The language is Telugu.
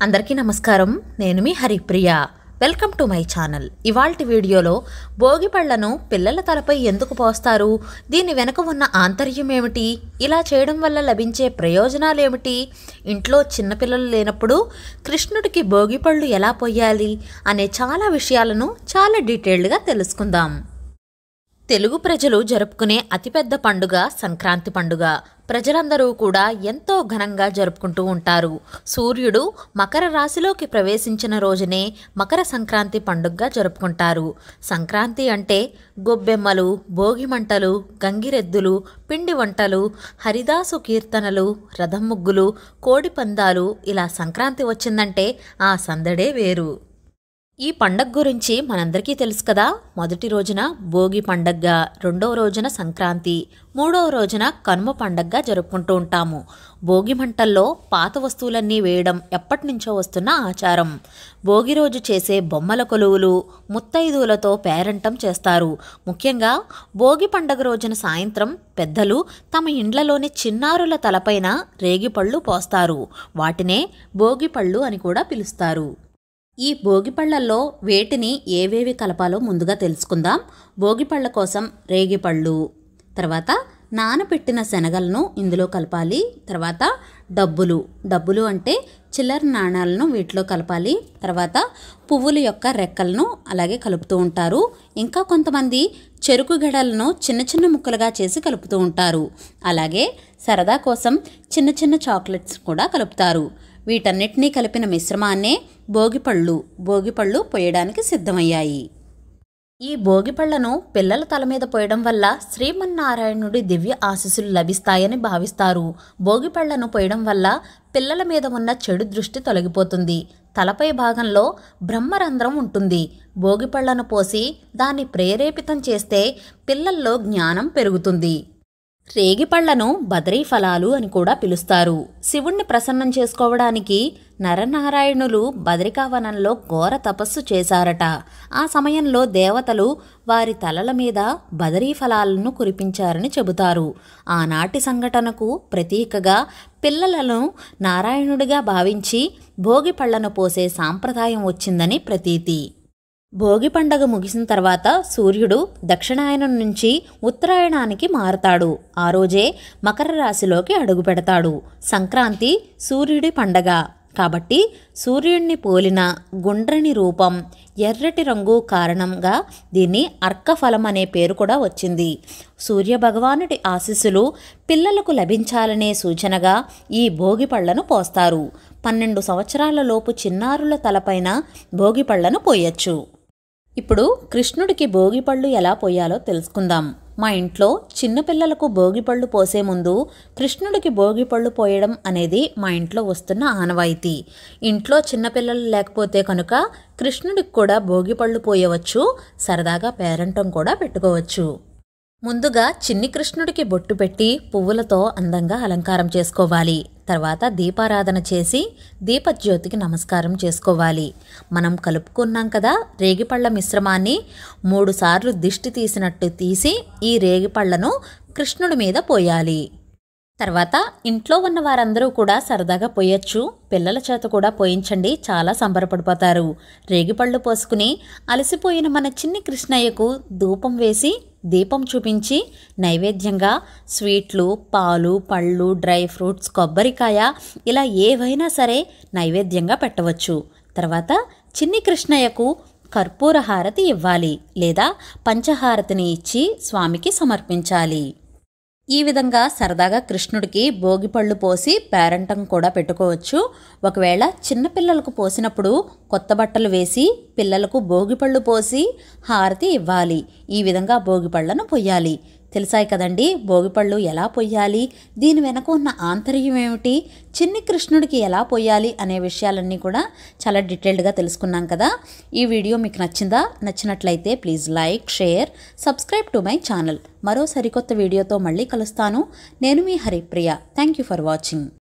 అందరికీ నమస్కారం. నేను మీ Haripriya. Welcome to my channel. ఇవాల్టి వీడియోలో భోగి పళ్లను పిల్లల తలపై ఎందుకు పోస్తారు, దీని వెనుక ఉన్న ఆంతర్యం ఏమిటి, ఇలా చేయడం వల్ల లభించే ప్రయోజనాలు ఏమిటి, ఇంట్లో చిన్నపిల్లలు లేనప్పుడు కృష్ణుడికి భోగి పళ్ళు ఎలా పోయాలి అనే చాలా విషయాలను చాలా డీటెయిల్డ్గా తెలుసుకుందాం. తెలుగు ప్రజలు జరుపుకునే అతిపెద్ద పండుగ సంక్రాంతి పండుగ. ప్రజలందరూ కూడా ఎంతో ఘనంగా జరుపుకుంటూ ఉంటారు. సూర్యుడు మకర రాశిలోకి ప్రవేశించిన రోజునే మకర సంక్రాంతి పండుగగా జరుపుకుంటారు. సంక్రాంతి అంటే గొబ్బెమ్మలు, భోగి మంటలు, గంగిరెద్దులు, పిండి వంటలు, హరిదాసు కీర్తనలు, రథం ముగ్గులు, కోడి పందాలు, ఇలా సంక్రాంతి వచ్చిందంటే ఆ సందడే వేరు. ఈ పండగ గురించి మనందరికీ తెలుసు కదా. మొదటి రోజున భోగి పండగగా, రెండవ రోజున సంక్రాంతి, మూడవ రోజున కనుమ పండగగా జరుపుకుంటూ ఉంటాము. భోగి మంటల్లో పాత వస్తువులన్నీ వేయడం ఎప్పటి నుంచో వస్తున్న ఆచారం. భోగి రోజు చేసే బొమ్మల కొలువులు, ముత్తైదువులతో పేరంటం చేస్తారు. ముఖ్యంగా భోగి పండగ రోజున సాయంత్రం పెద్దలు తమ ఇండ్లలోని చిన్నారుల తలపైన రేగిపళ్ళు పోస్తారు. వాటినే భోగిపళ్ళు అని కూడా పిలుస్తారు. ఈ భోగిపళ్లల్లో వేటిని ఏవేవి కలపాలో ముందుగా తెలుసుకుందాం. భోగిపళ్ళ కోసం రేగిపళ్ళు, తర్వాత నానబెట్టిన శనగలను ఇందులో కలపాలి. తర్వాత డబ్బులు అంటే చిల్లర నాణాలను వీటిలో కలపాలి. తర్వాత పువ్వుల యొక్క రెక్కలను అలాగే కలుపుతూ ఉంటారు. ఇంకా కొంతమంది చెరుకు గడలను చిన్న చిన్న ముక్కలుగా చేసి కలుపుతూ ఉంటారు. అలాగే సరదా కోసం చిన్న చిన్న చాక్లెట్స్ కూడా కలుపుతారు. వీటన్నిటినీ కలిపిన మిశ్రమాన్నే భోగిపళ్ళు పోయడానికి సిద్ధమయ్యాయి. ఈ భోగిపళ్లను పిల్లల తల మీద పోయడం వల్ల శ్రీమన్నారాయణుడి దివ్య ఆశీస్సులు లభిస్తాయని భావిస్తారు. భోగిపళ్లను పోయడం వల్ల పిల్లల మీద ఉన్న చెడు దృష్టి తొలగిపోతుంది. తలపై భాగంలో బ్రహ్మరంధ్రం ఉంటుంది. భోగిపళ్లను పోసి దాన్ని ప్రేరేపితం చేస్తే పిల్లల్లో జ్ఞానం పెరుగుతుంది. రేగిపళ్లను బదరీ ఫలాలు అని కూడా పిలుస్తారు. శివుణ్ణి ప్రసన్నం చేసుకోవడానికి నరనారాయణులు బదరికావనంలో ఘోర తపస్సు చేశారట. ఆ సమయంలో దేవతలు వారి తలల మీద బదరీ ఫలాలను కురిపించారని చెబుతారు. ఆనాటి సంఘటనకు ప్రతీకగా పిల్లలను నారాయణుడిగా భావించి భోగిపళ్లను పోసే సాంప్రదాయం వచ్చిందని ప్రతీతి. భోగి పండగ ముగిసిన తర్వాత సూర్యుడు దక్షిణాయనం నుంచి ఉత్తరాయణానికి మారతాడు. ఆ రోజే మకర రాశిలోకి అడుగుపెడతాడు. సంక్రాంతి సూర్యుడి పండగ కాబట్టి సూర్యుడిని పోలిన గుండ్రని రూపం, ఎర్రటి రంగు కారణంగా దీన్ని అర్కఫలం అనే పేరు కూడా వచ్చింది. సూర్యభగవానుడి ఆశీస్సులు పిల్లలకు లభించాలనే సూచనగా ఈ భోగిపళ్లను పోస్తారు. 12 సంవత్సరాల లోపు చిన్నారుల తలపైన భోగిపళ్లను పోయొచ్చు. ఇప్పుడు కృష్ణుడికి భోగిపళ్ళు ఎలా పోయాలో తెలుసుకుందాం. మా ఇంట్లో చిన్నపిల్లలకు భోగిపళ్ళు పోసే ముందు కృష్ణుడికి భోగిపళ్ళు పోయడం అనేది మా ఇంట్లో వస్తున్న ఆనవాయితీ. ఇంట్లో చిన్నపిల్లలు లేకపోతే కనుక కృష్ణుడికి కూడా భోగిపళ్ళు పోయవచ్చు. సరదాగా పేరంటం కూడా పెట్టుకోవచ్చు. ముందుగా చిన్ని కృష్ణుడికి బొట్టు పెట్టి పువ్వులతో అందంగా అలంకారం చేసుకోవాలి. తర్వాత దీపారాధన చేసి దీపజ్యోతికి నమస్కారం చేసుకోవాలి. మనం కలుపుకున్నాం కదా రేగిపళ్ళ మిశ్రమాన్ని 3 సార్లు దిష్టి తీసినట్టు తీసి ఈ రేగిపళ్లను కృష్ణుడి మీద పోయాలి. తర్వాత ఇంట్లో ఉన్న వారందరూ కూడా సరదాగా పోయొచ్చు. పిల్లల చేత కూడా పోయించండి, చాలా సంబరపడిపోతారు. రేగిపళ్ళు పోసుకుని అలసిపోయిన మన చిన్ని కృష్ణయ్యకు ధూపం వేసి దీపం చూపించి నైవేద్యంగా స్వీట్లు, పాలు, పళ్ళు, డ్రై ఫ్రూట్స్, కొబ్బరికాయ ఇలా ఏవైనా సరే నైవేద్యంగా పెట్టవచ్చు. తర్వాత చిన్ని కృష్ణయ్యకు కర్పూర హారతి ఇవ్వాలి లేదా పంచహారతిని ఇచ్చి స్వామికి సమర్పించాలి. ఈ విధంగా సరదాగా కృష్ణుడికి భోగిపళ్ళు పోసి పేరంటం కూడా పెట్టుకోవచ్చు. ఒకవేళ చిన్నపిల్లలకు పోసినప్పుడు కొత్త బట్టలు వేసి పిల్లలకు భోగిపళ్ళు పోసి హారతి ఇవ్వాలి. ఈ విధంగా భోగిపళ్లను పొయ్యాలి. తెలిసాయి కదండి భోగిపళ్ళు ఎలా పొయ్యాలి, దీని వెనక ఉన్న ఆంతర్యం ఏమిటి, చిన్ని కృష్ణుడికి ఎలా పొయ్యాలి అనే విషయాలన్నీ కూడా చాలా డీటెయిల్డ్గా తెలుసుకున్నాం కదా. ఈ వీడియో మీకు నచ్చిందా? నచ్చినట్లయితే please like, share, subscribe to my channel. మరో సరికొత్త వీడియోతో మళ్ళీ కలుస్తాను. నేను మీ Haripriya. Thank you for watching.